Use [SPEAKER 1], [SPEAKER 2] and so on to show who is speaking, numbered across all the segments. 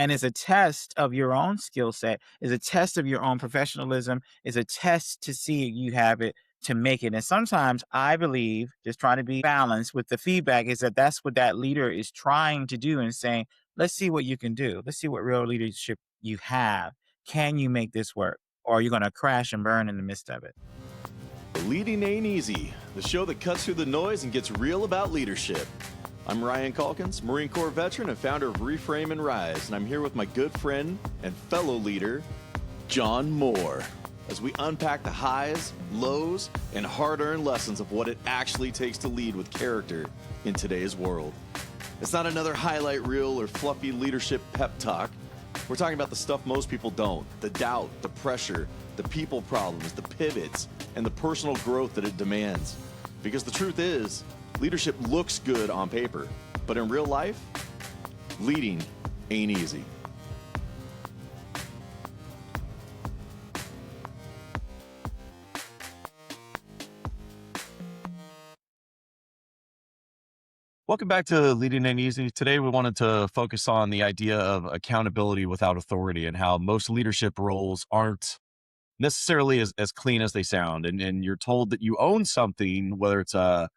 [SPEAKER 1] And it's a test of your own skill set, is a test of your own professionalism, is a test to see you have it to make it. And sometimes I believe, just trying to be balanced with the feedback, is that that's what that leader is trying to do and saying, let's see what you can do. Let's see what real leadership you have. Can you make this work? Or are you going to crash and burn in the midst of it?
[SPEAKER 2] Leading Ain't Easy, the show that cuts through the noise and gets real about leadership. I'm Ryan Calkins, Marine Corps veteran and founder of Reframe and Rise, and I'm here with my good friend and fellow leader, John Moore, as we unpack the highs, lows, and hard-earned lessons of what it actually takes to lead with character in today's world. It's not another highlight reel or fluffy leadership pep talk. We're talking about the stuff most people don't, the doubt, the pressure, the people problems, the pivots, and the personal growth that it demands. Because the truth is, leadership looks good on paper, but in real life, leading ain't easy.
[SPEAKER 3] Welcome back to Leading Ain't Easy. Today, we wanted to focus on the idea of accountability without authority and how most leadership roles aren't necessarily as clean as they sound. And you're told that you own something, whether it's a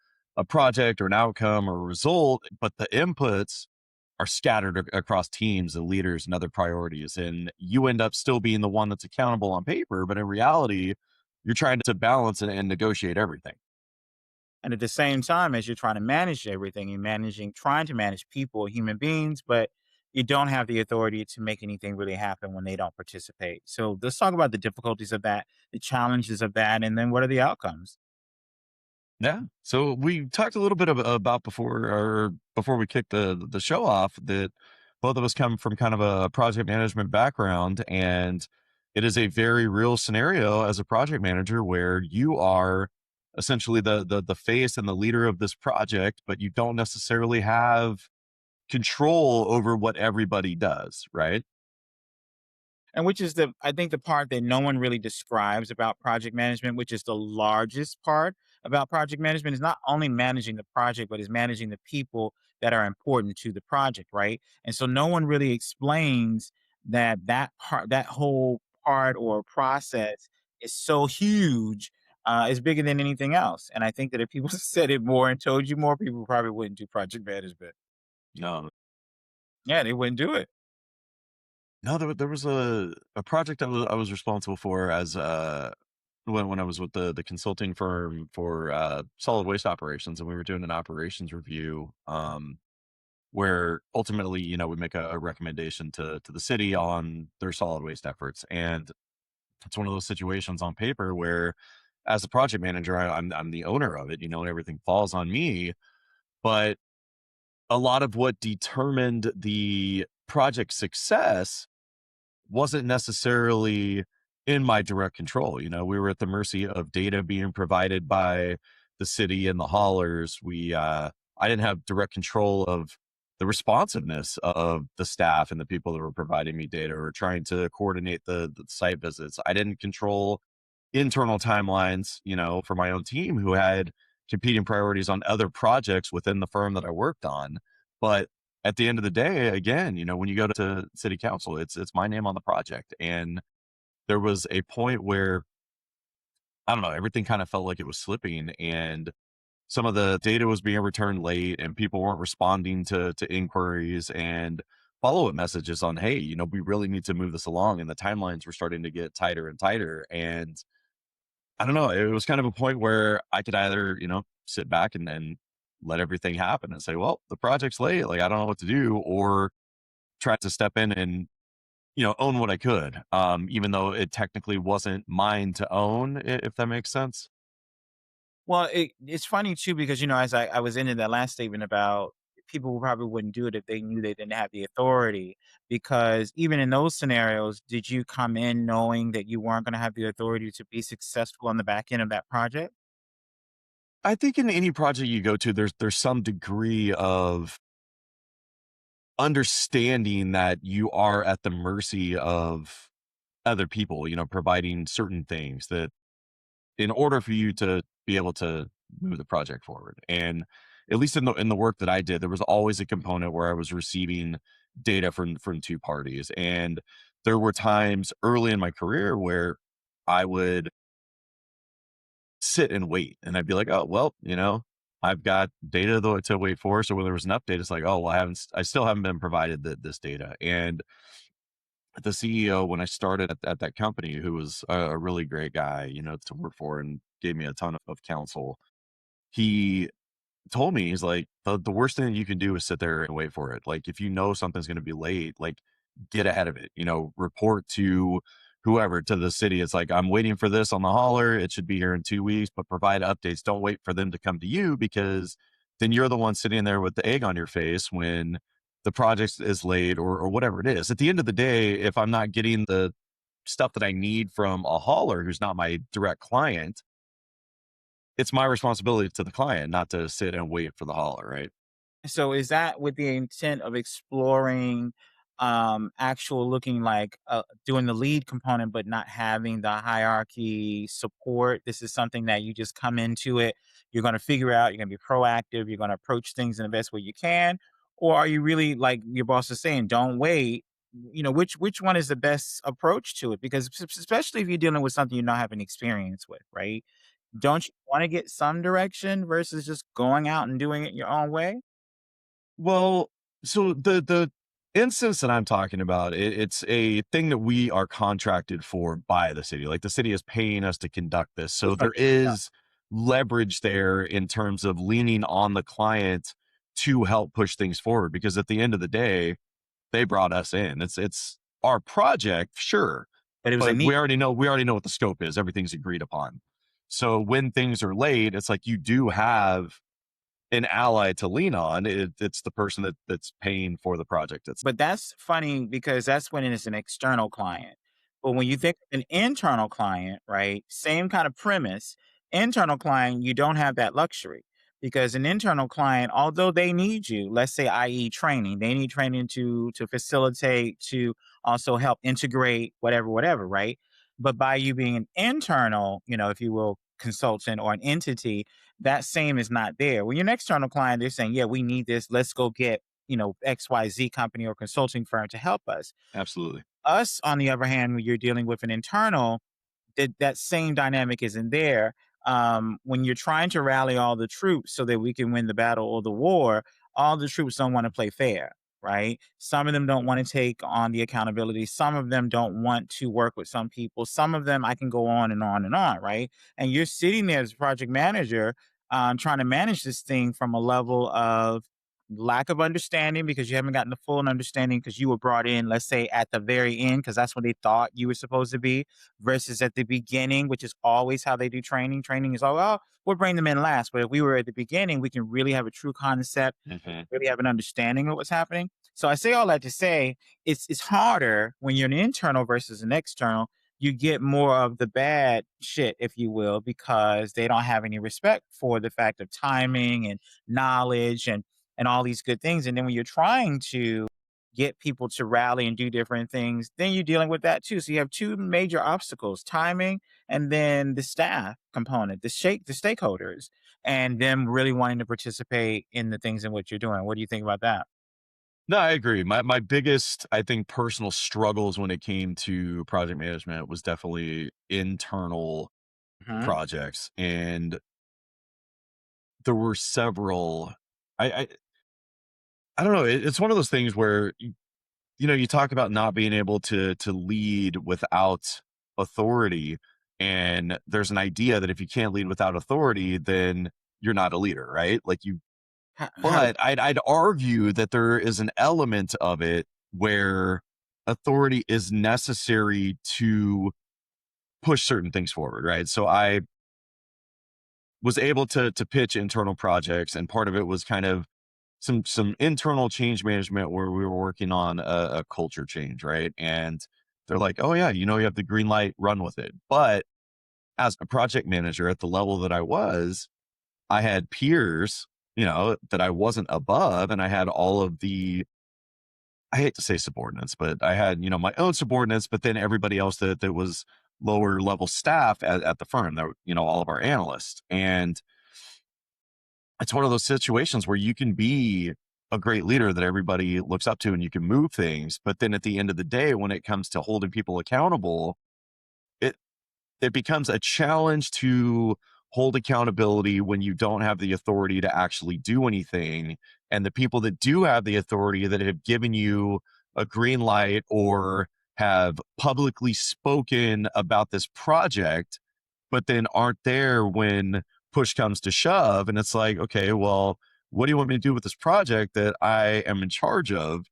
[SPEAKER 3] project or an outcome or a result, but the inputs are scattered across teams and leaders and other priorities. And you end up still being the one that's accountable on paper, but in reality, you're trying to balance and negotiate everything.
[SPEAKER 1] And at the same time, as you're trying to manage everything, you're trying to manage people, human beings, but you don't have the authority to make anything really happen when they don't participate. So let's talk about the difficulties of that, the challenges of that, and then what are the outcomes?
[SPEAKER 3] Yeah. So we talked a little bit about before we kicked the show off that both of us come from kind of a project management background, and it is a very real scenario as a project manager where you are essentially the face and the leader of this project, but you don't necessarily have control over what everybody does, right?
[SPEAKER 1] And which is I think the part that no one really describes about project management, which is the largest part about project management, is not only managing the project, but is managing the people that are important to the project, right? And so no one really explains that whole part or process is so huge, is bigger than anything else. And I think that if people said it more and told you more, people probably wouldn't do project management.
[SPEAKER 3] No,
[SPEAKER 1] Yeah, they wouldn't do it.
[SPEAKER 3] no, there was a project I was responsible for as when I was with the consulting firm for solid waste operations, and we were doing an operations review, where ultimately, we make a recommendation to the city on their solid waste efforts. And it's one of those situations on paper where, as a project manager, I'm the owner of it, and everything falls on me. But a lot of what determined the project success wasn't necessarily in my direct control. We were at the mercy of data being provided by the city and the haulers. I didn't have direct control of the responsiveness of the staff and the people that were providing me data or trying to coordinate the site visits. I didn't control internal timelines, for my own team who had competing priorities on other projects within the firm that I worked on. But at the end of the day, again, when you go to city council, it's my name on the project. And there was a point where, I don't know, everything kind of felt like it was slipping, and some of the data was being returned late and people weren't responding to inquiries and follow-up messages on, hey, we really need to move this along. And the timelines were starting to get tighter and tighter. And I don't know, it was kind of a point where I could either, sit back and then let everything happen and say, well, the project's late, like I don't know what to do, or try to step in and, own what I could, even though it technically wasn't mine to own, if that makes sense.
[SPEAKER 1] Well, it's funny too because as I was into that last statement about people who probably wouldn't do it if they knew they didn't have the authority. Because even in those scenarios, did you come in knowing that you weren't going to have the authority to be successful on the back end of that project?
[SPEAKER 3] I think in any project you go to, there's some degree of understanding that you are at the mercy of other people, providing certain things that in order for you to be able to move the project forward. And at least in the work that I did, there was always a component where I was receiving data from two parties. And there were times early in my career where I would sit and wait, and I'd be like, "Oh, well, I've got data though to wait for." So when there was an update, it's like, "Oh, well, I still haven't been provided this data." And the CEO, when I started at that company, who was a really great guy, to work for and gave me a ton of counsel, he told me, he's like, the worst thing you can do is sit there and wait for it. Like, if you know something's going to be late, like, get ahead of it, report to whoever, to the city. It's like, I'm waiting for this on the hauler. It should be here in 2 weeks, but provide updates. Don't wait for them to come to you, because then you're the one sitting there with the egg on your face when the project is late, or whatever it is. At the end of the day, if I'm not getting the stuff that I need from a hauler who's not my direct client, it's my responsibility to the client not to sit and wait for the hauler, right?
[SPEAKER 1] So is that with the intent of exploring, actual looking like, doing the lead component, but not having the hierarchy support? This is something that you just come into it, you're gonna figure out, you're gonna be proactive, you're gonna approach things in the best way you can? Or are you really, like your boss is saying, don't wait? Which one is the best approach to it? Because especially if you're dealing with something you not having experience with, right? Don't you wanna get some direction versus just going out and doing it your own way?
[SPEAKER 3] Well, so the instance that I'm talking about, it's a thing that we are contracted for by the city. Like, the city is paying us to conduct this. So there is leverage there in terms of leaning on the client to help push things forward, because at the end of the day, they brought us in. It's our project, sure,
[SPEAKER 1] But it was a
[SPEAKER 3] but
[SPEAKER 1] need.
[SPEAKER 3] we already know what the scope is. Everything's agreed upon. So when things are late, it's like you do have an ally to lean on. It's the person that's paying for the project. It's
[SPEAKER 1] But that's funny because that's when it's an external client. But when you think of an internal client, right? Same kind of premise. Internal client, you don't have that luxury because an internal client, although they need you, let's say, i.e., training, they need training to facilitate, to also help integrate whatever, right? But by you being an internal, if you will, consultant or an entity, that same is not there. When you're an external client, they're saying, yeah, we need this. Let's go get XYZ company or consulting firm to help us.
[SPEAKER 3] absolutely.
[SPEAKER 1] Us, on the other hand, when you're dealing with an internal, that same dynamic isn't there. When you're trying to rally all the troops so that we can win the battle or the war, all the troops don't want to play fair, right? Some of them don't want to take on the accountability. Some of them don't want to work with some people. Some of them, I can go on and on and on, right? And you're sitting there as a project manager, trying to manage this thing from a level of lack of understanding because you haven't gotten the full understanding because you were brought in, let's say, at the very end, because that's when they thought you were supposed to be, versus at the beginning, which is always how they do training. Training is, oh, well, we'll bring them in last. But if we were at the beginning, we can really have a true concept,
[SPEAKER 3] Mhm.
[SPEAKER 1] really have an understanding of what's happening. So I say all that to say it's harder when you're an internal versus an external. You get more of the bad shit, if you will, because they don't have any respect for the fact of timing and knowledge and all these good things. And then when you're trying to get people to rally and do different things, then you're dealing with that too. So you have two major obstacles: timing and then the staff component, the stakeholders, and them really wanting to participate in the things in what you're doing. What do you think about that?
[SPEAKER 3] No, I agree. My biggest, I think, personal struggles when it came to project management was definitely internal
[SPEAKER 1] Mhm.
[SPEAKER 3] projects. And there were several. I don't know. It's one of those things where you talk about not being able to lead without authority, and there's an idea that if you can't lead without authority, then you're not a leader, right? Like, you.
[SPEAKER 1] How
[SPEAKER 3] But I'd argue that there is an element of it where authority is necessary to push certain things forward, right? So I was able to pitch internal projects, and part of it was kind of some internal change management where we were working on a culture change, right? And they're like, "Oh yeah, you have the green light, run with it." But as a project manager at the level that I was, I had peers, that I wasn't above, and I had all of the, I hate to say subordinates, but I had, my own subordinates, but then everybody else that was lower level staff at the firm, that were, all of our analysts. And it's one of those situations where you can be a great leader that everybody looks up to and you can move things. But then at the end of the day, when it comes to holding people accountable, it it becomes a challenge to hold accountability when you don't have the authority to actually do anything. And the people that do have the authority, that have given you a green light or have publicly spoken about this project, but then aren't there when push comes to shove. And it's like, okay, well, what do you want me to do with this project that I am in charge of,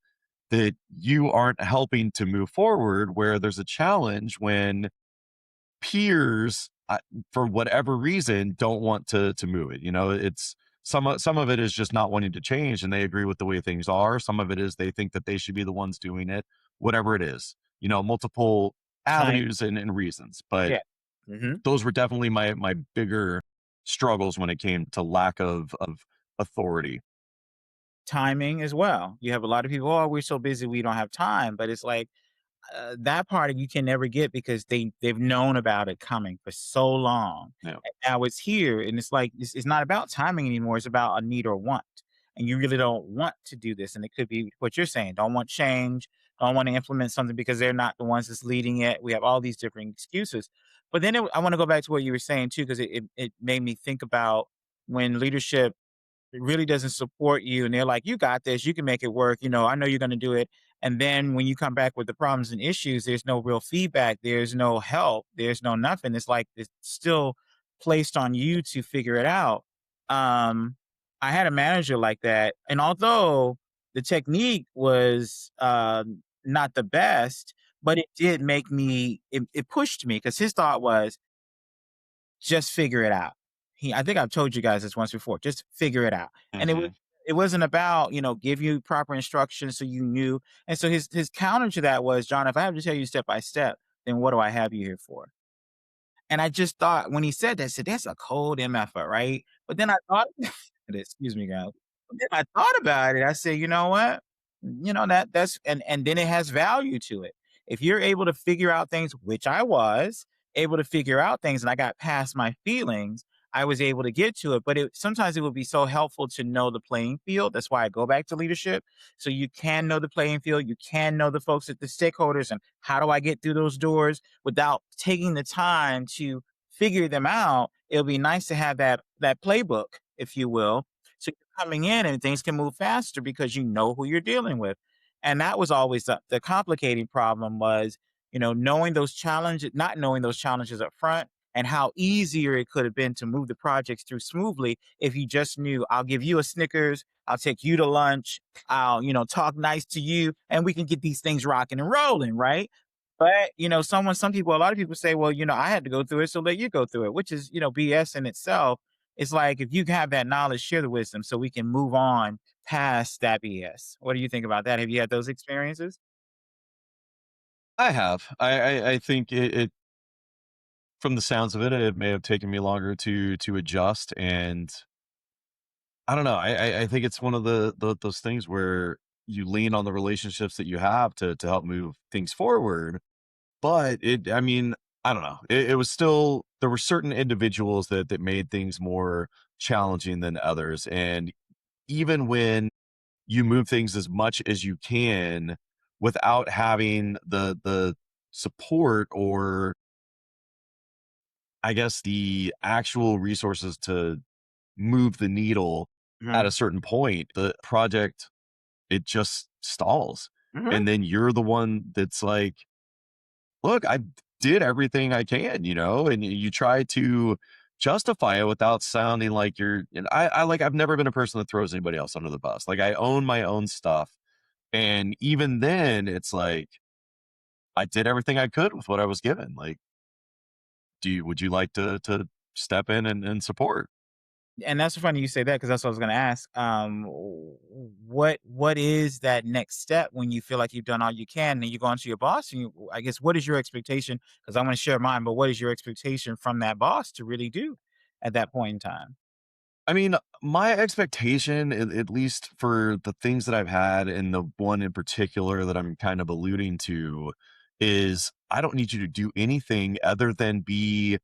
[SPEAKER 3] that you aren't helping to move forward? Where there's a challenge when peers, for whatever reason, don't want to move it. It's some of it is just not wanting to change, and they agree with the way things are. Some of it is they think that they should be the ones doing it. Whatever it is, multiple
[SPEAKER 1] Time.
[SPEAKER 3] avenues and reasons. But
[SPEAKER 1] Yeah. Hmm.
[SPEAKER 3] those were definitely my bigger struggles when it came to lack of authority.
[SPEAKER 1] Timing as well. You have a lot of people, oh, we're so busy, we don't have time. But it's like, that part you can never get because they've known about it coming for so long.
[SPEAKER 3] Yeah.
[SPEAKER 1] And now it's here, and it's like it's not about timing anymore. It's about a need or want, and you really don't want to do this. And it could be what you're saying: don't want change, don't want to implement something because they're not the ones that's leading it. We have all these different excuses. But then I want to go back to what you were saying too, because it made me think about when leadership it really doesn't support you and they're like, you got this, you can make it work, I know you're going to do it. And then when you come back with the problems and issues, there's no real feedback, there's no help, there's no nothing. It's like it's still placed on you to figure it out. um I had a manager like that, and although the technique was not the best, but it did make me, it pushed me because his thought was, just figure it out. I think I've told you guys this once before. Just figure it out. And
[SPEAKER 3] Hmm.
[SPEAKER 1] it wasn't about, give you proper instructions so you knew. And so his counter to that was, John, if I have to tell you step by step, then what do I have you here for? And I just thought when he said that, I said, that's a cold MFer, right? But then I thought, excuse me, guys. But then I thought about it. I said, you know what? That's and then it has value to it. If you're able to figure out things, which I was able to figure out things, and I got past my feelings, I was able to get to it. But sometimes it would be so helpful to know the playing field. That's why I go back to leadership. So you can know the playing field, you can know the folks at the stakeholders, and how do I get through those doors without taking the time to figure them out. It'll be nice to have that playbook, if you will. So you're coming in and things can move faster because you know who you're dealing with. And that was always the complicating problem was, knowing those challenges, not knowing those challenges up front, and how easier it could have been to move the projects through smoothly if you just knew, I'll give you a Snickers, I'll take you to lunch, I'll, talk nice to you, and we can get these things rocking and rolling, right? But, some people, a lot of people say, well, I had to go through it, so let you go through it, which is, BS in itself. It's like, if you have that knowledge, share the wisdom so we can move on past that BS. What do you think about that? Have you had those experiences?
[SPEAKER 3] I have. I think it from the sounds of it, it may have taken me longer to adjust. And I don't know. I think it's one of those things where you lean on the relationships that you have to help move things forward. But I mean, I don't know. It was still, there were certain individuals that made things more challenging than others. And even when you move things as much as you can without having the support, or I guess the actual resources to move the needle at
[SPEAKER 1] Hmm.
[SPEAKER 3] a certain point, the project, it just stalls.
[SPEAKER 1] Hmm.
[SPEAKER 3] And then you're the one that's like, look, I did everything I can, and you try to justify it without sounding like you're, and I've never been a person that throws anybody else under the bus. Like, I own my own stuff. And even then it's like, I did everything I could with what I was given. Like, would you like to step in and support?
[SPEAKER 1] And that's funny you say that because that's what I was going to ask. What is that next step when you feel like you've done all you can and you go on to your boss? And I guess, what is your expectation? Because I want to share mine, but what is your expectation from that boss to really do at that point in time?
[SPEAKER 3] I mean, my expectation, at least for the things that I've had, and the one in particular that I'm kind of alluding to, is I don't need you to do anything other than be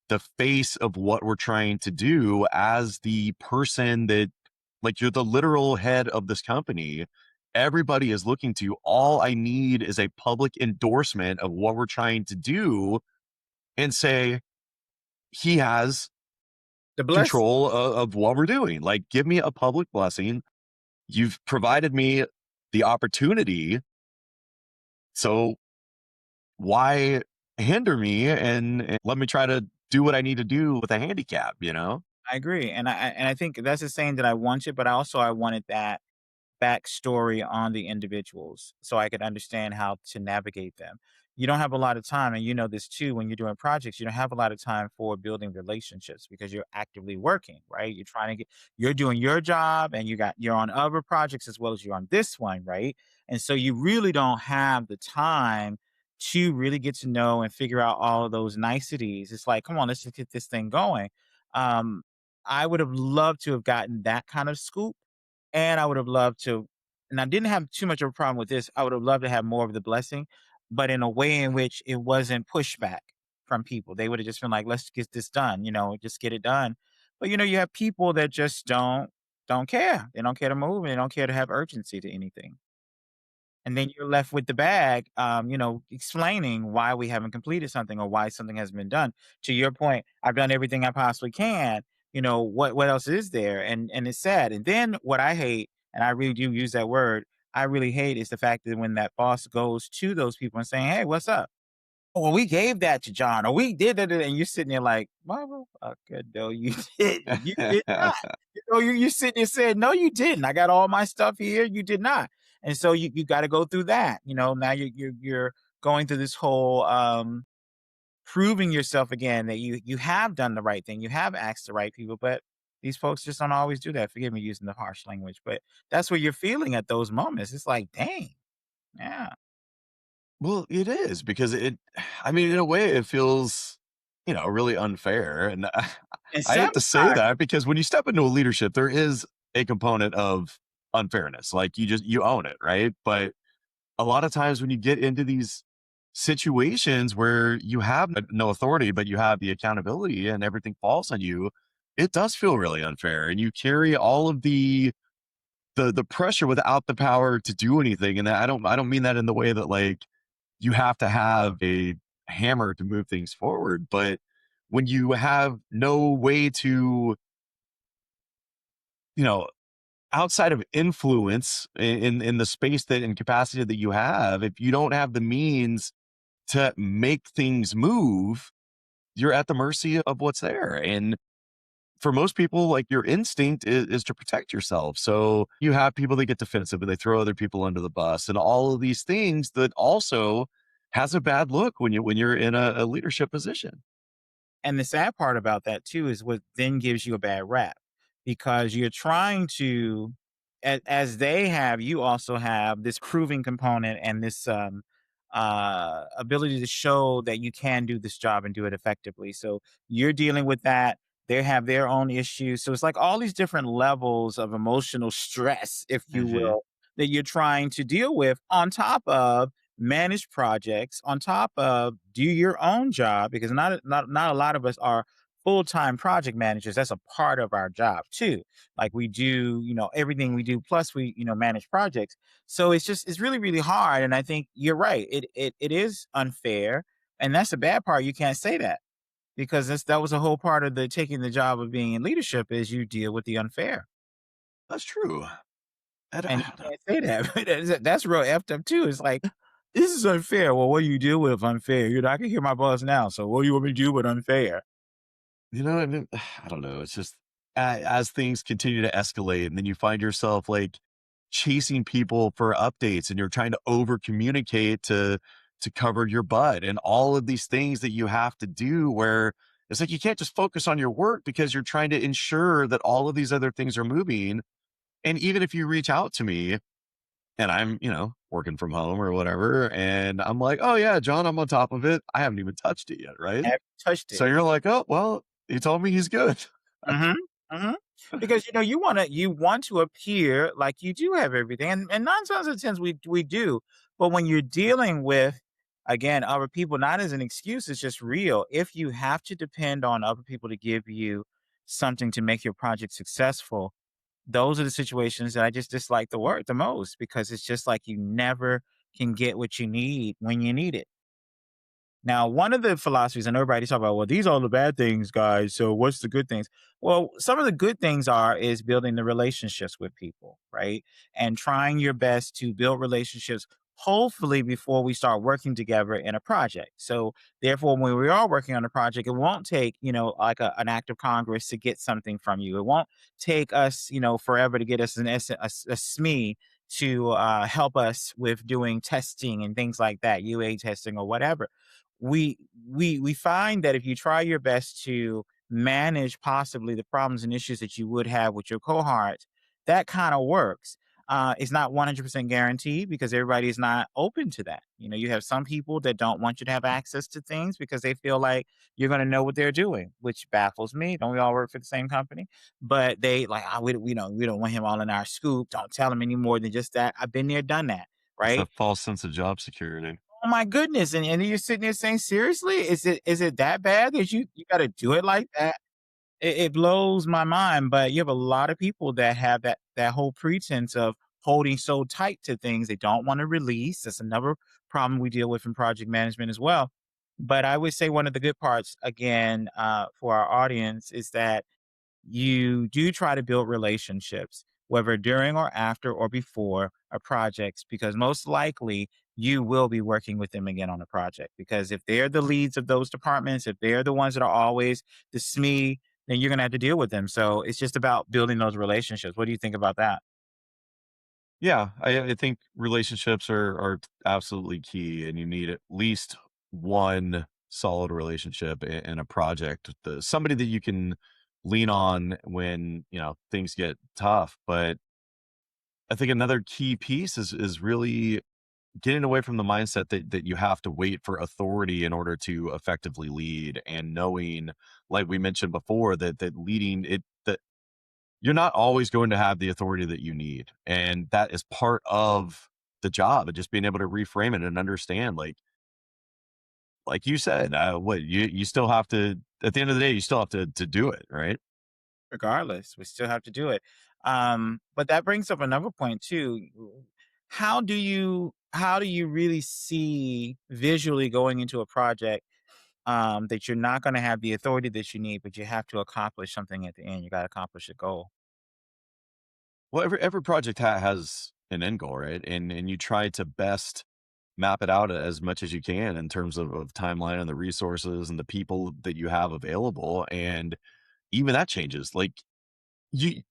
[SPEAKER 3] the face of what we're trying to do, as the person that Like, you're the literal head of this company. Everybody is looking to you. All I need is a public endorsement of what we're trying to do and say, he has
[SPEAKER 1] The blessing.
[SPEAKER 3] control of what we're doing. Like, give me a public blessing. You've provided me the opportunity. So why hinder me and let me try to do what I need to do with a handicap, you know?
[SPEAKER 1] I agree, and I think that's the saying that I wanted, but I wanted that backstory on the individuals so I could understand how to navigate them. You don't have a lot of time, and you know this too when you're doing projects, you don't have a lot of time for building relationships because you're actively working, right? You're trying to get you're doing your job and you're on other projects as well as you're on this one, right? And so you really don't have the time to really get to know and figure out all of those niceties. It's like, come on, let's just get this thing going. Um, I would have loved to have gotten that kind of scoop and I would have loved to and I didn't have too much of a problem with this. I would have loved to have more of the blessing, but in a way in which it wasn't pushback from people. They would have just been like, "Let's get this done," just get it done. But you have people that just don't care. They don't care to move and they don't care to have urgency to anything. And then you're left with the bag, explaining why we haven't completed something or why something hasn't been done. To your point, I've done everything I possibly can. What else is there? And it's sad. And then what I hate, and I really do use that word, I really hate is the fact that when that boss goes to those people and saying, "Hey, what's up?" "Oh, well, we gave that to John, or we did it," and you're sitting there like, "Motherfucker, no, you didn't. You did not." You sitting there saying, "No, you didn't. I got all my stuff here. You did not." And so you got to go through that. Now you're going through this whole proving yourself again that you have done the right thing. You have asked the right people, but these folks just don't always do that. Forgive me using the harsh language, but that's what you're feeling at those moments. It's like, dang, yeah.
[SPEAKER 3] Well, it is because I mean, in a way, it feels, really unfair. And
[SPEAKER 1] And
[SPEAKER 3] I hate to say
[SPEAKER 1] sabotage.
[SPEAKER 3] that because when you step into a leadership, there is a component of unfairness. Like, you own it, right? But a lot of times when you get into these situations where you have no authority, but you have the accountability and everything falls on you, it does feel really unfair. And you carry all of the pressure without the power to do anything. And I don't mean that in the way that, like, you have to have a hammer to move things forward, but when you have no way to, you know, outside of influence in the space that and capacity that you have, if you don't have the means to make things move, you're at the mercy of what's there. And for most people, like, your instinct is to protect yourself. So you have people that get defensive and they throw other people under the bus and all of these things that also has a bad look when you're in a leadership position.
[SPEAKER 1] And the sad part about that too is what then gives you a bad rap because you're trying to, as they have, you also have this proving component and this ability to show that you can do this job and do it effectively. So you're dealing with that. They have their own issues. So it's like all these different levels of emotional stress, if you
[SPEAKER 3] Hmm.
[SPEAKER 1] will, that you're trying to deal with on top of manage projects on top of do your own job because not a lot of us are full-time project managers. That's a part of our job too. Like we do, everything we do plus we, manage projects. So it's really really hard and I think you're right. It is unfair and that's the bad part. You can't say that because that was a whole part of the taking the job of being in leadership is you deal with the unfair.
[SPEAKER 3] That's true.
[SPEAKER 1] And you can't say that. But that's real effed up too. It's like, this is unfair. Well, what do you do with unfair? I can hear my boss now. So what do you want me to do with unfair?
[SPEAKER 3] I mean, I don't know. It's just as things continue to escalate, and then you find yourself like chasing people for updates, and you're trying to over communicate to cover your butt, and all of these things that you have to do. Where it's like you can't just focus on your work because you're trying to ensure that all of these other things are moving. And even if you reach out to me, and I'm working from home or whatever, and I'm like, oh yeah, John, I'm on top of it. I haven't even touched it yet, right?
[SPEAKER 1] Have you touched
[SPEAKER 3] So
[SPEAKER 1] it?
[SPEAKER 3] you're like, oh well, he told me he's good.
[SPEAKER 1] Mhm, mhm. Because, you want to appear like you do have everything, and 9 times out of 10 we do, but when you're dealing with, again, other people, not as an excuse, it's just real. If you have to depend on other people to give you something to make your project successful, those are the situations that I just dislike the work the most because it's just like you never can get what you need when you need it. Now, one of the philosophies, and everybody talk about, well, these are the bad things, guys. So what's the good things? Well, some of the good things are is building the relationships with people, right? And trying your best to build relationships, hopefully before we start working together in a project. So therefore, when we are working on a project, it won't take, like an act of Congress to get something from you. It won't take us, forever to get us a SME to help us with doing testing and things like that, UA testing or whatever. We find that if you try your best to manage possibly the problems and issues that you would have with your cohorts, that kind of works. It's not 100% guaranteed because everybody is not open to that. You have some people that don't want you to have access to things because they feel like you're going to know what they're doing, which baffles me. Don't we all work for the same company? But they like, oh, we don't want him all in our scoop. Don't tell him any more than just that. I've been there, done that,
[SPEAKER 3] It's
[SPEAKER 1] right?
[SPEAKER 3] that false sense of job security.
[SPEAKER 1] Oh my goodness, and you're sitting there saying, "Seriously? Is it that bad that you gotta do it like that?" It blows my mind, but you have a lot of people that have that whole pretense of holding so tight to things they don't wanna release. That's another problem we deal with in project management as well. But I would say one of the good parts, again, for our audience is that you do try to build relationships, whether during or after or before a project, because most likely you will be working with them again on a project. Because if they're the leads of those departments, if they're the ones that are always the SME, then you're going to have to deal with them. So it's just about building those relationships. What do you think about that?
[SPEAKER 3] Yeah, I think relationships are absolutely key, and you need at least one solid relationship in a project. Somebody that you can lean on when things get tough. But I think another key piece is really getting away from the mindset that you have to wait for authority in order to effectively lead, and knowing, like we mentioned before, that leading it that you're not always going to have the authority that you need. And that is part of the job, and just being able to reframe it and understand, like you said, what you still have to, at the end of the day, you still have to do it, right?
[SPEAKER 1] Regardless, we still have to do it. But that brings up another point too. How do you really see visually going into a project that you're not going to have the authority that you need, but you have to accomplish something at the end. You got to accomplish a goal.
[SPEAKER 3] Well, every project has an end goal, right? And you try to best map it out as much as you can in terms of timeline and the resources and the people that you have available. And even that changes. Like, you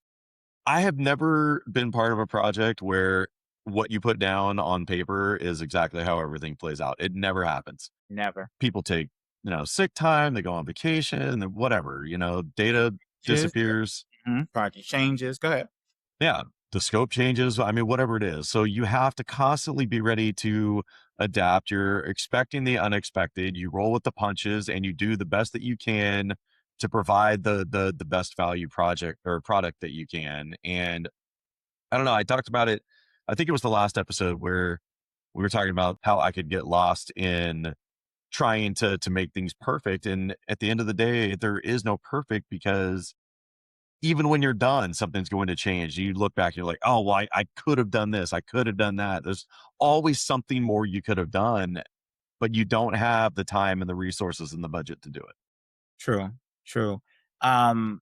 [SPEAKER 3] I have never been part of a project where what you put down on paper is exactly how everything plays out. It never happens.
[SPEAKER 1] Never.
[SPEAKER 3] People take, sick time, they go on vacation, and whatever, data
[SPEAKER 1] Just
[SPEAKER 3] disappears.
[SPEAKER 1] project changes. Go ahead.
[SPEAKER 3] Yeah, the scope changes. I mean, whatever it is. So you have to constantly be ready to adapt. You're expecting the unexpected. You roll with the punches, and you do the best that you can to provide the best value project or product that you can. And I don't know, I talked about it. I think it was the last episode where we were talking about how I could get lost in trying to make things perfect. And at the end of the day, there is no perfect, because even when you're done, something's going to change. You look back, you're like, oh, well, I could have done this. I could have done that. There's always something more you could have done, but you don't have the time and the resources and the budget to do it.
[SPEAKER 1] True. True. Um,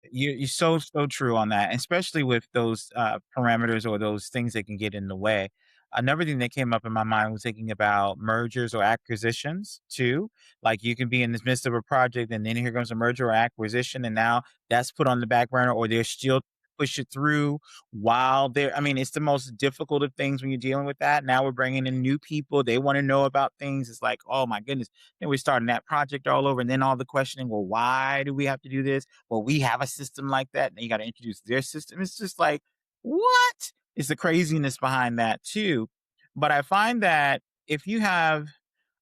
[SPEAKER 1] you're so true on that, especially with those parameters or those things that can get in the way. Another thing that came up in my mind was thinking about mergers or acquisitions too. Like you can be in the midst of a project and then here comes a merger or acquisition, and now that's put on the back burner, or they're still push it through while they're. I mean, it's the most difficult of things when you're dealing with that. Now we're bringing in new people; they want to know about things. It's like, oh my goodness, then we're starting that project all over, and then all the questioning. Well, why do we have to do this? Well, we have a system like that. And you got to introduce their system. It's just like, what? It's the craziness behind that too. But I find that if you have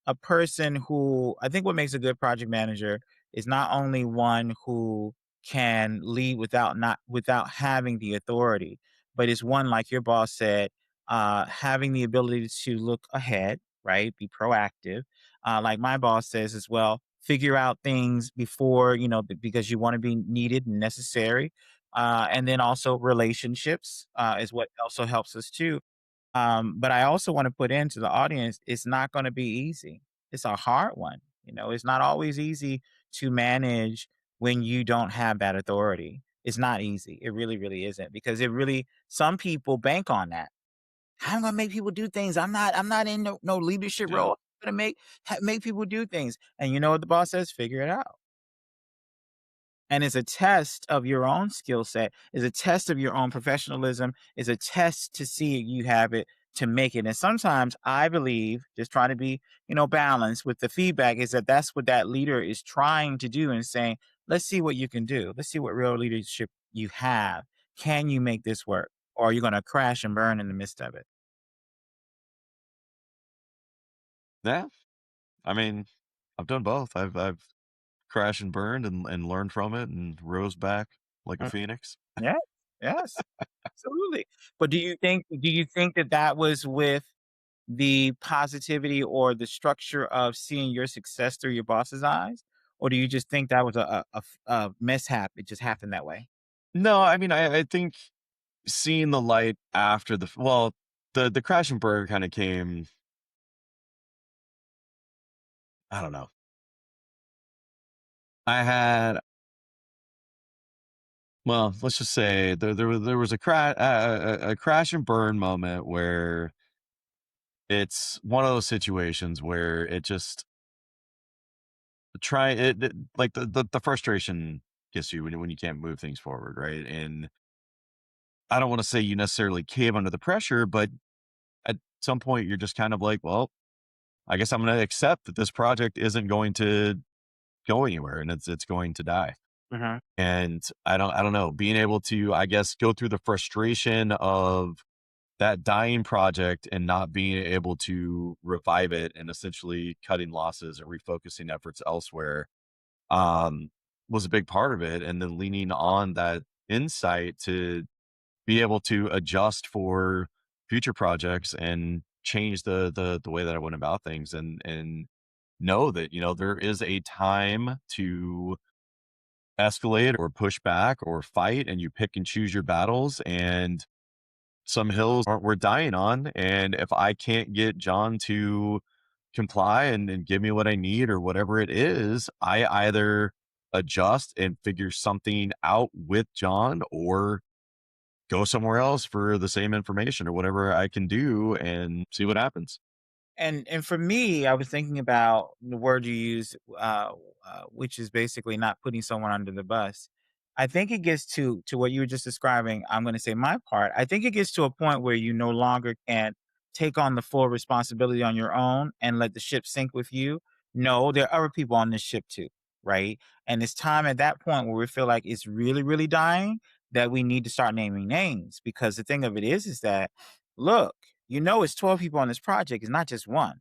[SPEAKER 1] a person who I think what makes a good project manager is not only one who can lead without having the authority, but is one like your boss said, having the ability to look ahead, right? Be proactive. Like my boss says as well, figure out things before, because you want to be needed and necessary. And then also relationships is what also helps us too. But I also want to put into the audience, it's not going to be easy. It's a hard one. It's not always easy to manage when you don't have that authority. It's not easy. It really, really isn't because some people bank on that. I'm gonna make people do things. I'm not in no leadership
[SPEAKER 3] Yeah.
[SPEAKER 1] role. I'm gonna make people do things. And you know what the boss says? Figure it out. And it's a test of your own skill set, is a test of your own professionalism, is a test to see you have it to make it. And sometimes I believe, just trying to be, balanced with the feedback, is that that's what that leader is trying to do and saying, let's see what you can do. Let's see what real leadership you have. Can you make this work? Or are you going to crash and burn in the midst of it?
[SPEAKER 3] Yeah. I mean, I've done both. I've crashed and burned and learned from it and rose back like a
[SPEAKER 1] Mm,
[SPEAKER 3] phoenix.
[SPEAKER 1] yeah. Yes. Absolutely. But do you think that that was with the positivity or the structure of seeing your success through your boss's eyes? Or do you just think that was a mishap? It just happened that way?
[SPEAKER 3] No, I mean, I think seeing the light after the crash and burn kind of came, I don't know. I had Well, let's just say there was a crash and burn moment where it's one of those situations where it just like the frustration gets you when you can't move things forward, right? And I don't want to say you necessarily cave under the pressure, but at some point you're just kind of like, well, I guess I'm going to accept that this project isn't going to go anywhere and it's going to die.
[SPEAKER 1] Mhm.
[SPEAKER 3] And I don't know, being able to, I guess, go through the frustration of that dying project and not being able to revive it and essentially cutting losses or refocusing efforts elsewhere, um, was a big part of it. And then leaning on that insight to be able to adjust for future projects and change the way that I went about things and know that, there is a time to escalate or push back or fight, and you pick and choose your battles. And some hills aren't worth dying on. And if I can't get John to comply and give me what I need or whatever it is, I either adjust and figure something out with John or go somewhere else for the same information or whatever I can do and see what happens.
[SPEAKER 1] And for me, I was thinking about the word you use, which is basically not putting someone under the bus. I think it gets to what you were just describing. I'm going to say my part. I think it gets to a point where you no longer can take on the full responsibility on your own and let the ship sink with you. No, there are other people on this ship too, right? And it's time at that point where we feel like it's really, really dying that we need to start naming names because the thing of it is that look, it's 12 people on this project, it's not just one.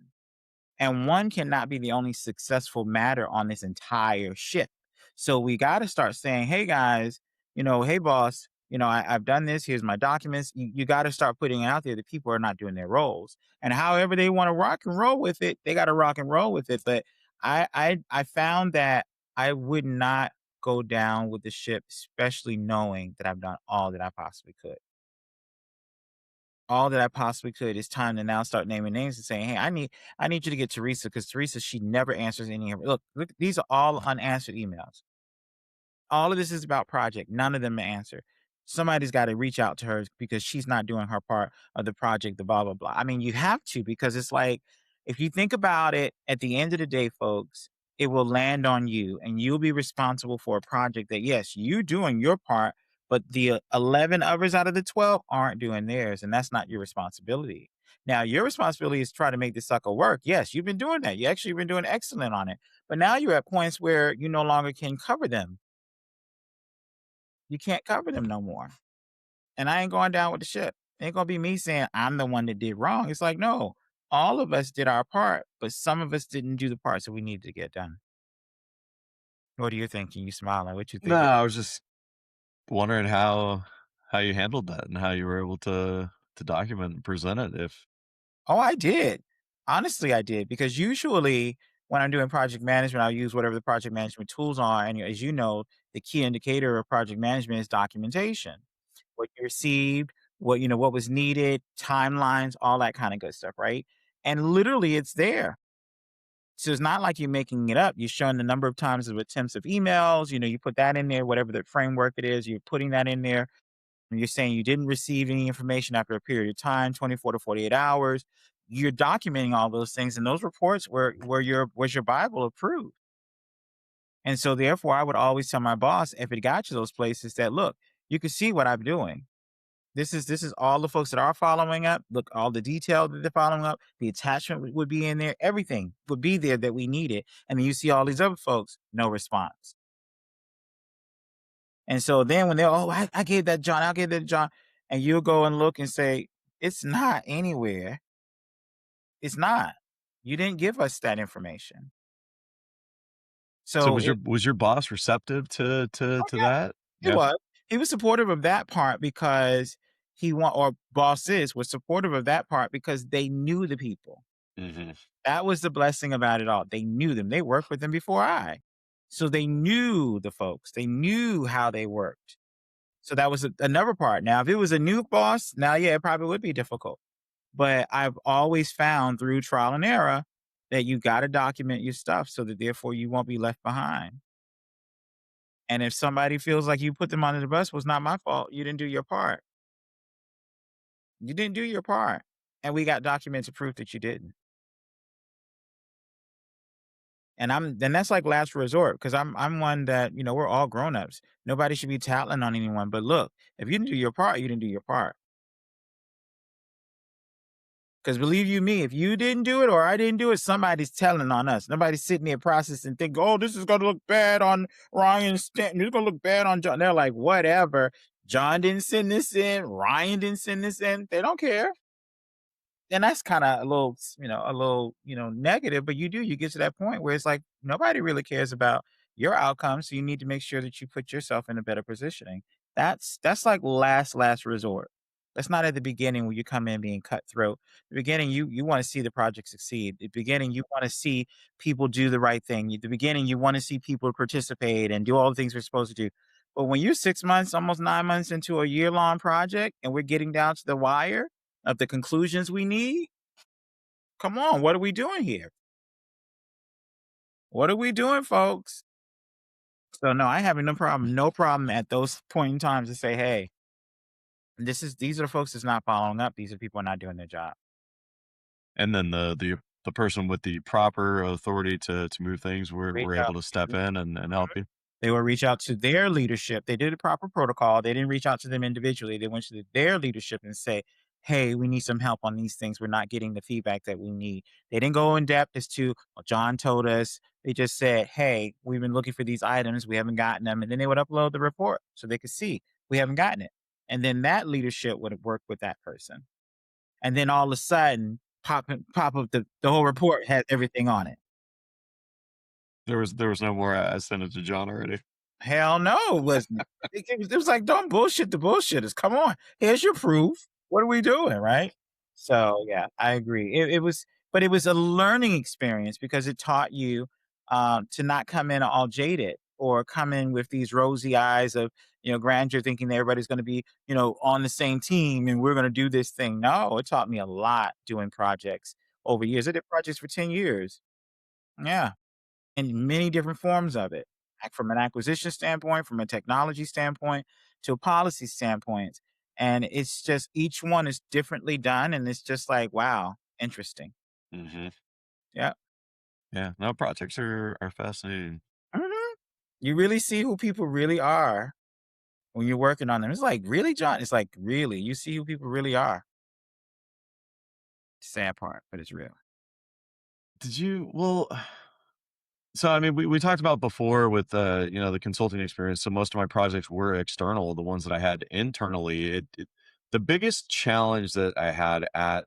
[SPEAKER 1] And one cannot be the only successful matter on this entire ship. So we got to start saying, hey guys, hey boss, I've done this. Here's my documents. You got to start putting it out there that people are not doing their roles. And however they want to rock and roll with it, they got to rock and roll with it. But I found that I would not go down with the ship, especially knowing that I've done all that I possibly could. All that I possibly could. It's time to now start naming names and saying, "Hey, I need you to get Teresa because Teresa, she never answers any of look, these are all unanswered emails. All of this is about project. None of them answer. Somebody's got to reach out to her because she's not doing her part of the project, the blah, blah, blah. I mean, you have to because it's like, if you think about it, at the end of the day, folks, it will land on you and you'll be responsible for a project that, yes, you doing your part, but the 11 others out of the 12 aren't doing theirs. And that's not your responsibility. Now, your responsibility is to try to make this sucker work. Yes, you've been doing that. You actually been doing excellent on it. But now you're at points where you no longer can cover them. You can't cover them no more. And I ain't going down with the ship. It ain't gonna be me saying I'm the one that did wrong. It's like, no, all of us did our part, but some of us didn't do the parts that we needed to get done. What are you thinking? You smiling? What you
[SPEAKER 3] No,
[SPEAKER 1] thinking?
[SPEAKER 3] I was just wondering how you handled that and how you were able to document and present it if
[SPEAKER 1] Oh, I did. Honestly, I did because usually when I'm doing project management, I'll use whatever the project management tools are. And as you know, the key indicator of project management is documentation. What you received, what was needed, timelines, all that kind of good stuff, right? And literally it's there. So it's not like you're making it up. You're showing the number of times of attempts of emails, you put that in there, whatever the framework it is, you're putting that in there. And you're saying you didn't receive any information after a period of time, 24 to 48 hours. You're documenting all those things, and those reports was your Bible approved. And so therefore I would always tell my boss if it got to those places that look, you can see what I'm doing. This is all the folks that are following up. Look, all the detail that they're following up, the attachment would be in there, everything would be there that we needed. And then you see all these other folks, no response. And so then when they're, oh, I gave that John, I gave that John, and you'll go and look and say, it's not anywhere. It's not. You didn't give us that information.
[SPEAKER 3] So
[SPEAKER 1] So it,
[SPEAKER 3] was your boss receptive
[SPEAKER 1] oh
[SPEAKER 3] to
[SPEAKER 1] yeah,
[SPEAKER 3] that?
[SPEAKER 1] he
[SPEAKER 3] Yeah.
[SPEAKER 1] was. He was supportive of that part because or bosses was supportive of that part because they knew the people.
[SPEAKER 3] Mhm.
[SPEAKER 1] That was the blessing about it all. They knew them. They worked with them before I. So they knew the folks. They knew how they worked. So that was another part. Now, if it was a new boss, now, yeah, it probably would be difficult. But I've always found through trial and error that you got to document your stuff so that therefore you won't be left behind. And if somebody feels like you put them under the bus, was not my fault. You didn't do your part. You didn't do your part. And we got documents to prove that you didn't. And then that's like last resort because I'm one that, we're all grown-ups. Nobody should be tattling on anyone. But look, if you didn't do your part, you didn't do your part. Because believe you me, if you didn't do it or I didn't do it, somebody's telling on us. Nobody's sitting there processing, think, oh, this is gonna look bad on Ryan Stanton. It's gonna look bad on John. They're like, whatever. John didn't send this in. Ryan didn't send this in. They don't care. And that's kinda a little negative, but you get to that point where it's like nobody really cares about your outcome, so you need to make sure that you put yourself in a better positioning. That's like last resort. That's not at the beginning where you come in being cutthroat. The beginning, you wanna see the project succeed. The beginning, you wanna see people do the right thing. The beginning, you wanna see people participate and do all the things we're supposed to do. But when you're 6 months, almost 9 months into a year-long project and we're getting down to the wire of the conclusions we need, come on, what are we doing here? What are we doing, folks? So no, I have no problem at those point in times to say, hey, these are the folks that's not following up. These are people not doing their job.
[SPEAKER 3] And then the person with the proper authority to move things
[SPEAKER 1] Reach
[SPEAKER 3] were
[SPEAKER 1] out.
[SPEAKER 3] able to step in and help you.
[SPEAKER 1] They will reach out to their leadership. They did a proper protocol. They didn't reach out to them individually. They went to their leadership and say, hey, we need some help on these things. We're not getting the feedback that we need. They didn't go in depth as to, well, John told us. They just said, hey, we've been looking for these items. We haven't gotten them. And then they would upload the report so they could see we haven't gotten it. And then that leadership would work with that person. And then all of a sudden, pop up the whole report has everything on it.
[SPEAKER 3] There was no more, I sent it to John already.
[SPEAKER 1] Hell no, it wasn't. It was like, don't bullshit the bullshitters. Come on. Here's your proof. What are we doing? Right. So yeah, I agree. But it was a learning experience because it taught you to not come in all jaded or come in with these rosy eyes of, grandeur, thinking that everybody's going to be, on the same team and we're going to do this thing. No, it taught me a lot doing projects over years. I did projects for 10 years. Yeah. In many different forms of it, like from an acquisition standpoint, from a technology standpoint, to a policy standpoint. And it's just each one is differently done. And it's just like, wow, interesting.
[SPEAKER 3] Mhm.
[SPEAKER 1] Yeah.
[SPEAKER 3] Yeah. No, projects are fascinating.
[SPEAKER 1] Mhm. You really see who people really are when you're working on them. It's like, really, John? It's like, really, you see who people really are. Sad part, but it's real.
[SPEAKER 3] Did you well, so I mean, we talked about before with the consulting experience. So most of my projects were external. The ones that I had internally, the biggest challenge that I had at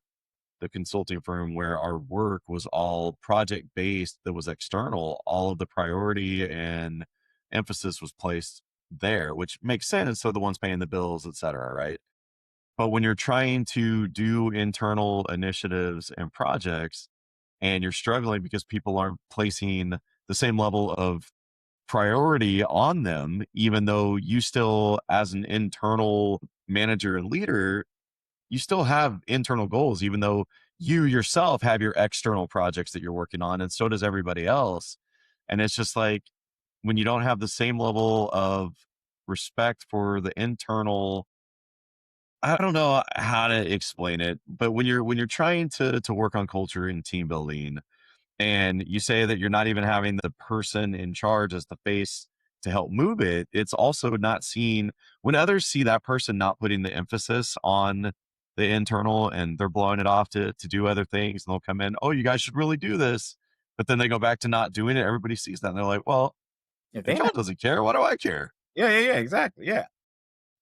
[SPEAKER 3] the consulting firm where our work was all project based that was external, all of the priority and emphasis was placed there, which makes sense. So the ones paying the bills, et cetera, right? But when you're trying to do internal initiatives and projects, and you're struggling because people aren't placing the same level of priority on them, even though you still, as an internal manager and leader, you still have internal goals, even though you yourself have your external projects that you're working on, and so does everybody else. And it's just like when you don't have the same level of respect for the internal, I don't know how to explain it, but when you're trying to work on culture and team building, and you say that you're not even having the person in charge as the face to help move it, it's also not seen when others see that person not putting the emphasis on the internal and they're blowing it off to do other things, and they'll come in, oh, you guys should really do this. But then they go back to not doing it. Everybody sees that and they're like, well,
[SPEAKER 1] If
[SPEAKER 3] if
[SPEAKER 1] they
[SPEAKER 3] John
[SPEAKER 1] not,
[SPEAKER 3] doesn't care, why do I care?
[SPEAKER 1] yeah, yeah, yeah, exactly, yeah.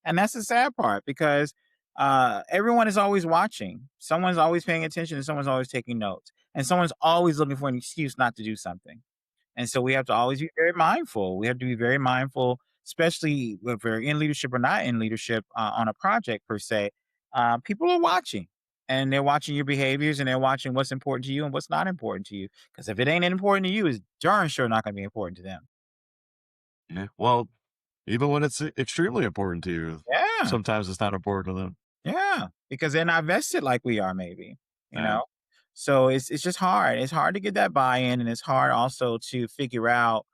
[SPEAKER 1] And that's the sad part because everyone is always watching. Someone's always paying attention, and someone's always taking notes, and someone's always looking for an excuse not to do something. And so we have to always be very mindful. We have to be very mindful, especially if we're in leadership or not in leadership on a project per se. People are watching, and they're watching your behaviors, and they're watching what's important to you and what's not important to you. Because if it ain't important to you, it's darn sure not going to be important to them.
[SPEAKER 3] Yeah. Well, even when it's extremely important to you,
[SPEAKER 1] Yeah,
[SPEAKER 3] sometimes it's not important to them.
[SPEAKER 1] yeah, because they're not vested like we are, maybe. You
[SPEAKER 3] Yeah.
[SPEAKER 1] know, so it's just hard. It's hard to get that buy-in, and it's hard also to figure out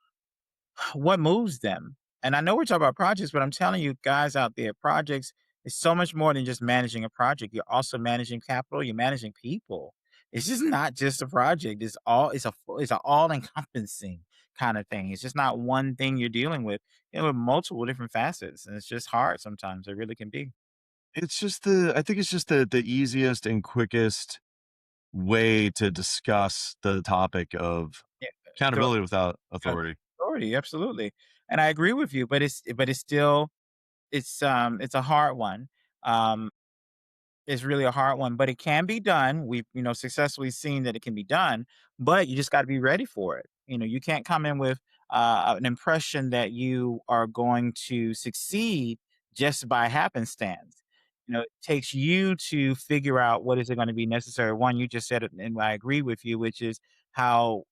[SPEAKER 1] what moves them. And I know we're talking about projects, but I'm telling you guys out there, projects is so much more than just managing a project. You're also managing capital, you're managing people. It's just not just a project. It's an all encompassing kind of thing. It's just not one thing you're dealing with. With multiple different facets. And it's just hard sometimes. It really can be.
[SPEAKER 3] It's just I think it's just the easiest and quickest way to discuss the topic of
[SPEAKER 1] Yeah. Go
[SPEAKER 3] accountability without
[SPEAKER 1] uh,
[SPEAKER 3] authority.
[SPEAKER 1] authority, absolutely. And I agree with you, but it's still it's a hard one. Um Is really a hard one, but it can be done. We've, successfully seen that it can be done, but you just got to be ready for it. You can't come in with an impression that you are going to succeed just by happenstance. It takes you to figure out what is it going to be necessary. One, you just said it, and I agree with you, which is how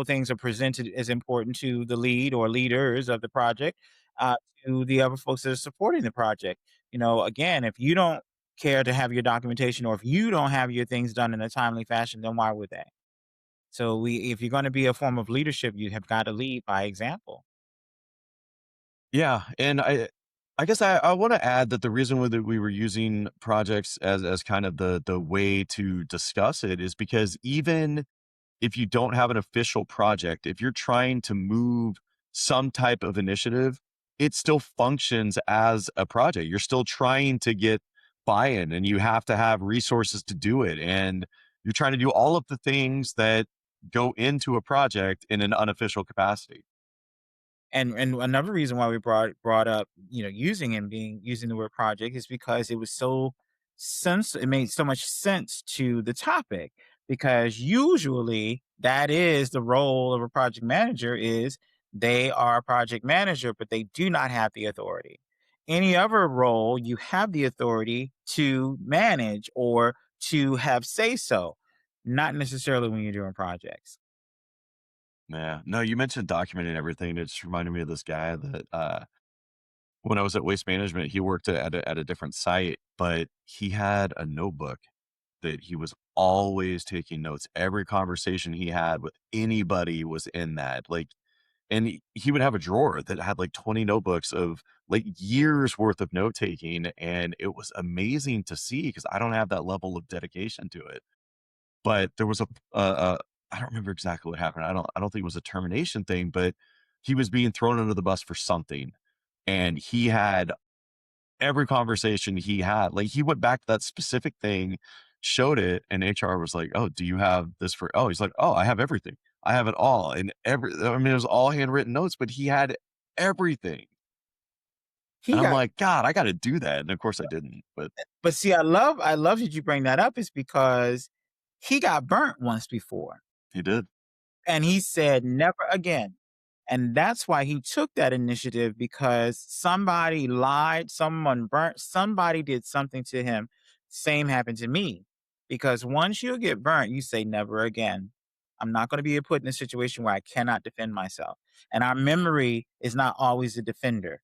[SPEAKER 1] things are presented is important to the lead or leaders of the project, uh, to the other folks that are supporting the project. Again, if you don't care to have your documentation, or if you don't have your things done in a timely fashion, then why would they? So if you're going to be a form of leadership, you have got to lead by example.
[SPEAKER 3] Yeah, and I guess I want to add that the reason why that we were using projects as kind of the way to discuss it is because even if you don't have an official project, if you're trying to move some type of initiative, it still functions as a project. You're still trying to get buy-in and you have to have resources to do it. And you're trying to do all of the things that go into a project in an unofficial capacity.
[SPEAKER 1] And another reason why we brought up, using the word project is because it made so much sense to the topic, because usually that is the role of a project manager. Is they are a project manager, but they do not have the authority. Any other role, you have the authority to manage or to have say so, not necessarily when you're doing projects.
[SPEAKER 3] Yeah. No, you mentioned documenting everything. It just reminded me of this guy that when I was at Waste Management, he worked at a different site, but he had a notebook that he was always taking notes. Every conversation he had with anybody was in that. Like, and he would have a drawer that had like 20 notebooks of like years worth of note taking. And it was amazing to see because I don't have that level of dedication to it. But there was I don't remember exactly what happened. I don't think it was a termination thing, but he was being thrown under the bus for something. And he had every conversation he had, like, he went back to that specific thing, showed it, and HR was like, "Oh, do you have this for" oh, he's like, "Oh, I have everything. I have it all." And I mean, it was all handwritten notes, but he had everything.
[SPEAKER 1] He
[SPEAKER 3] And I'm
[SPEAKER 1] got
[SPEAKER 3] like, "God, I gotta do that." And of course I didn't, but
[SPEAKER 1] But see, I love that you bring that up, is because he got burnt once before,
[SPEAKER 3] he did.
[SPEAKER 1] and he said never again. And that's why he took that initiative, because somebody lied, someone burnt, somebody did something to him. Same happened to me. Because once you get burnt, you say never again. I'm not going to be put in a situation where I cannot defend myself. And our memory is not always a defender.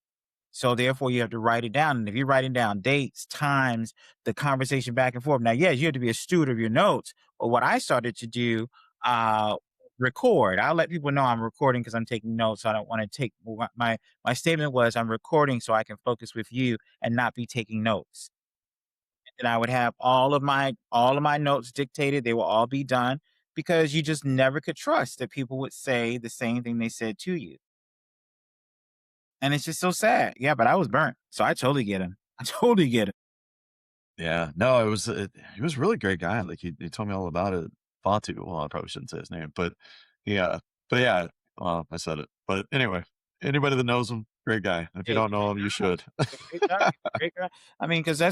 [SPEAKER 1] So therefore, you have to write it down. And if you're writing down dates, times, the conversation back and forth. Now, yes, you have to be a steward of your notes. But what I started to do, uh, record. I'll let people know I'm recording because I'm taking notes. I don't want to take my statement was I'm recording so I can focus with you and not be taking notes. And I would have all of my notes dictated. They will all be done because you just never could trust that people would say the same thing they said to you. And it's just so sad. Yeah, but I was burnt, so I totally get him. I totally get him.
[SPEAKER 3] Yeah, no, he was a really great guy, like, he told me all about it. Fatu, well, I probably shouldn't say his name, yeah, but yeah, well, I said it. But anyway, anybody that knows him, great guy. If you
[SPEAKER 1] Hey,
[SPEAKER 3] don't know him, you should.
[SPEAKER 1] great guy, great guy. I mean, because I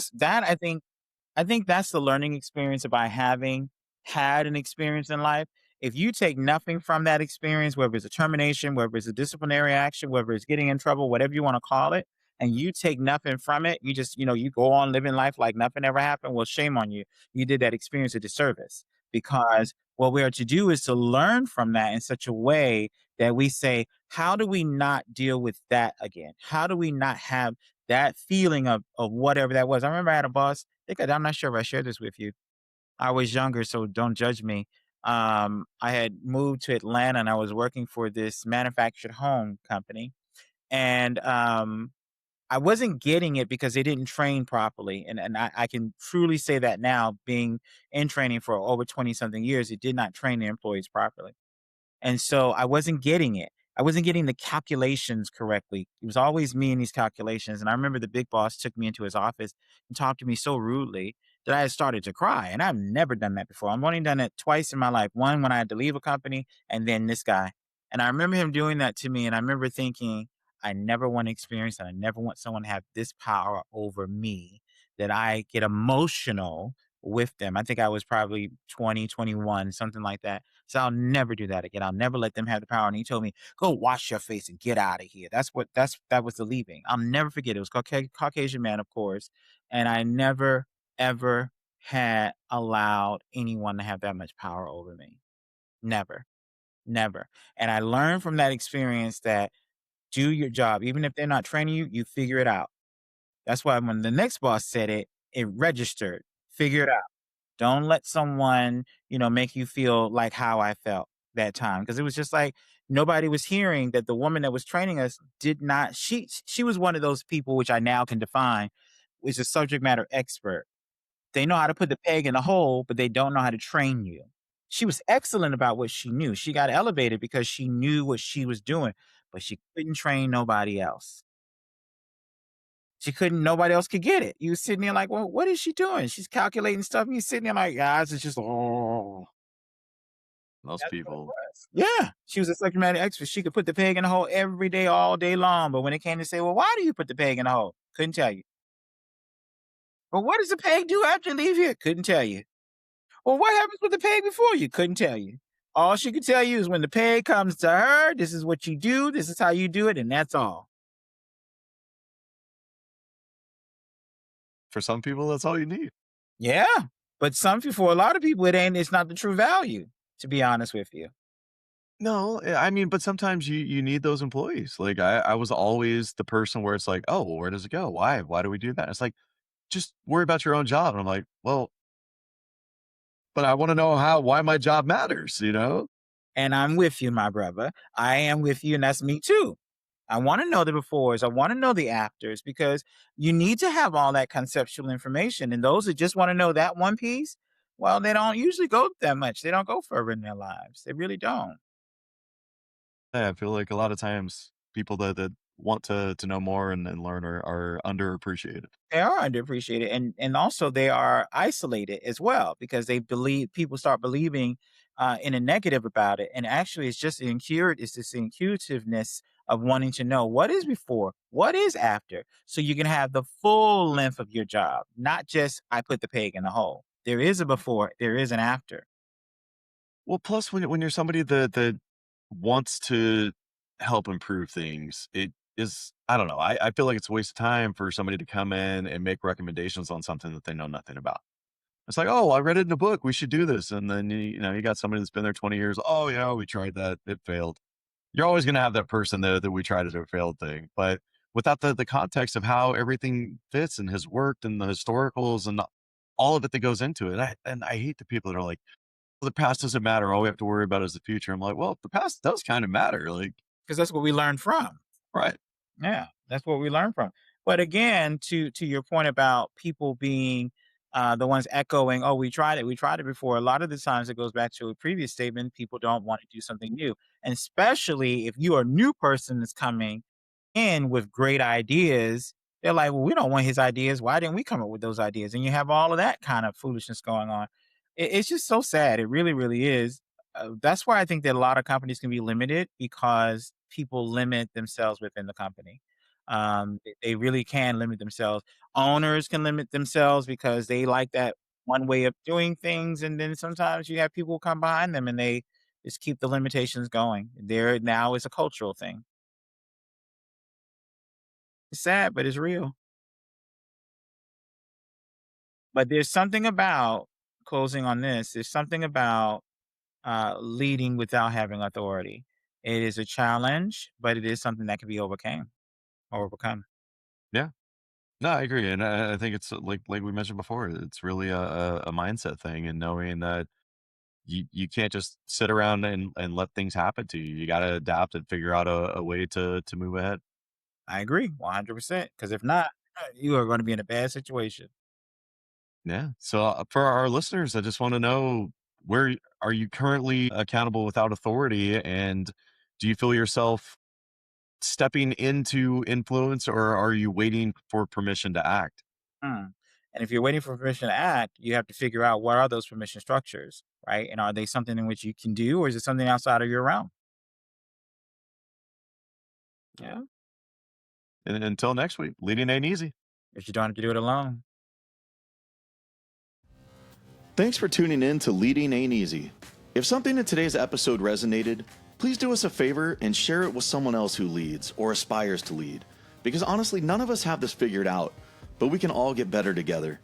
[SPEAKER 1] think that's the learning experience by having had an experience in life. If you take nothing from that experience, whether it's a termination, whether it's a disciplinary action, whether it's getting in trouble, whatever you want to call it, and you take nothing from it, you just, you go on living life like nothing ever happened. Well, shame on you. You did that experience a disservice because what we are to do is to learn from that in such a way that we say, how do we not deal with that again? How do we not have that feeling of whatever that was? I remember I had a boss. I'm not sure if I shared this with you. I was younger, so don't judge me. I had moved to Atlanta and I was working for this manufactured home company. And I wasn't getting it because they didn't train properly. And I can truly say that now, being in training for over 20 something years, it did not train the employees properly. And so I wasn't getting it. I wasn't getting the calculations correctly. It was always me in these calculations. And I remember the big boss took me into his office and talked to me so rudely that I had started to cry. And I've never done that before. I've only done it twice in my life. One when I had to leave a company, and then this guy. And I remember him doing that to me. And I remember thinking, I never want to experience that. I never want someone to have this power over me that I get emotional with them. I think I was probably 20, 21, something like that. So I'll never do that again. I'll never let them have the power. And he told me, "Go wash your face and get out of here." That was the leaving. I'll never forget. It was Caucasian man, of course, and I never ever had allowed anyone to have that much power over me. Never, never. And I learned from that experience that do your job, even if they're not training you. You figure it out. That's why when the next boss said it, it registered. Figure it out. Don't let someone, make you feel like how I felt that time. Because it was just like nobody was hearing that the woman that was training us did not she was one of those people which I now can define, is a subject matter expert. They know how to put the peg in the hole, but they don't know how to train you. She was excellent about what she knew. She got elevated because she knew what she was doing, but she couldn't train nobody else. She couldn't nobody else could get it. You was sitting there like, "Well, what is she doing? She's calculating stuff." And you sitting there like, "Guys, it's just, oh."
[SPEAKER 3] Most
[SPEAKER 1] That's what it
[SPEAKER 3] people
[SPEAKER 1] was. Yeah, she was a subject matter expert. She could put the peg in the hole every day, all day long, but when it came to say, "Well, why do you put the peg in the hole?" Couldn't tell you. "Well, what does the peg do after you leave here?" Couldn't tell you. "Well, what happens with the peg before you?" Couldn't tell you. All she could tell you is when the peg comes to her, this is what you do, this is how you do it, and that's all.
[SPEAKER 3] for some people, that's all you need.
[SPEAKER 1] Yeah, but for a lot of people, it's not the true value, to be honest with you.
[SPEAKER 3] No, I mean, but sometimes you need those employees. Like, I was always the person where it's like, "Oh, well, where does it go? Why? Why do we do that?" It's like, "Just worry about your own job." And I'm like, "Well, but I wanna know why my job matters," you know?
[SPEAKER 1] And I'm with you, my brother. I am with you, and that's me too. I want to know the befores. I want to know the afters because you need to have all that conceptual information. And those that just want to know that one piece, well, they don't usually go that much. They don't go further in their lives. They really don't.
[SPEAKER 3] Yeah, I feel like a lot of times people that want to know more and learn are underappreciated.
[SPEAKER 1] They are underappreciated, and also they are isolated as well because they believe people start believing in a negative about it, and actually, it's just it's this intuitiveness of wanting to know what is before, what is after, so you can have the full length of your job, not just I put the peg in the hole. There is a before, there is an after.
[SPEAKER 3] Well, plus when you're somebody that wants to help improve things, it is I don't know, I feel like it's a waste of time for somebody to come in and make recommendations on something that they know nothing about. It's like, oh, I read it in a book. We should do this. And then you got somebody that's been there 20 years. Oh yeah, we tried that. It failed. You're always going to have that person there that we tried it or failed thing. But without the context of how everything fits and has worked and the historicals and all of it that goes into it. And I hate the people that are like, well, the past doesn't matter. All we have to worry about is the future. I'm like, well, the past does kind of matter. Like,
[SPEAKER 1] because that's what we learned from.
[SPEAKER 3] right.
[SPEAKER 1] Yeah, that's what we learn from. But again, to your point about people being the ones echoing, "Oh, we tried it before." A lot of the times, it goes back to a previous statement. People don't want to do something new, and especially if you are a new person that's coming in with great ideas, they're like, "Well, we don't want his ideas. Why didn't we come up with those ideas?" And you have all of that kind of foolishness going on. It's just so sad. It really, really is. That's why I think that a lot of companies can be limited because people limit themselves within the company. They really can limit themselves. Owners can limit themselves because they like that one way of doing things, and then sometimes you have people come behind them and they just keep the limitations going. There now is a cultural thing. It's sad, but it's real. But there's something about closing on this. There's something about leading without having authority. It is a challenge, but it is something that can be overcome.
[SPEAKER 3] Yeah. No, I agree. And I think it's like we mentioned before, it's really a mindset thing and knowing that you can't just sit around and let things happen to you. You got to adapt and figure out a way to move ahead.
[SPEAKER 1] I agree 100%. Because if not, you are going to be in a bad situation.
[SPEAKER 3] Yeah. So for our listeners, I just want to know are you currently accountable without authority? And do you feel yourself stepping into influence or are you waiting for permission to act?
[SPEAKER 1] Mm. And if you're waiting for permission to act, you have to figure out what are those permission structures, right? And are they something in which you can do, or is it something outside of your realm? Yeah.
[SPEAKER 3] And until next week, leading ain't easy.
[SPEAKER 1] If you don't have to do it alone.
[SPEAKER 2] Thanks for tuning in to Leading Ain't Easy. If something in today's episode resonated, please do us a favor and share it with someone else who leads or aspires to lead. Because honestly, none of us have this figured out, but we can all get better together.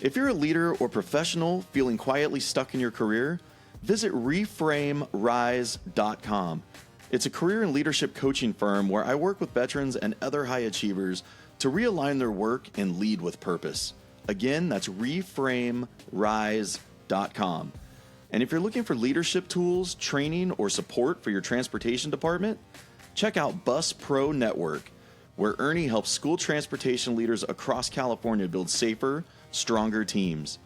[SPEAKER 2] If you're a leader or professional feeling quietly stuck in your career, visit reframerise.com. It's a career and leadership coaching firm where I work with veterans and other high achievers to realign their work and lead with purpose. Again, that's reframerise.com. And if you're looking for leadership tools, training, or support for your transportation department, check out Bus Pro Network, where Ernie helps school transportation leaders across California build safer, stronger teams.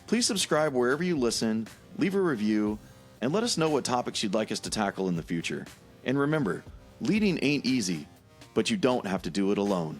[SPEAKER 2] Please subscribe wherever you listen, leave a review, and let us know what topics you'd like us to tackle in the future. And remember, leading ain't easy, but you don't have to do it alone.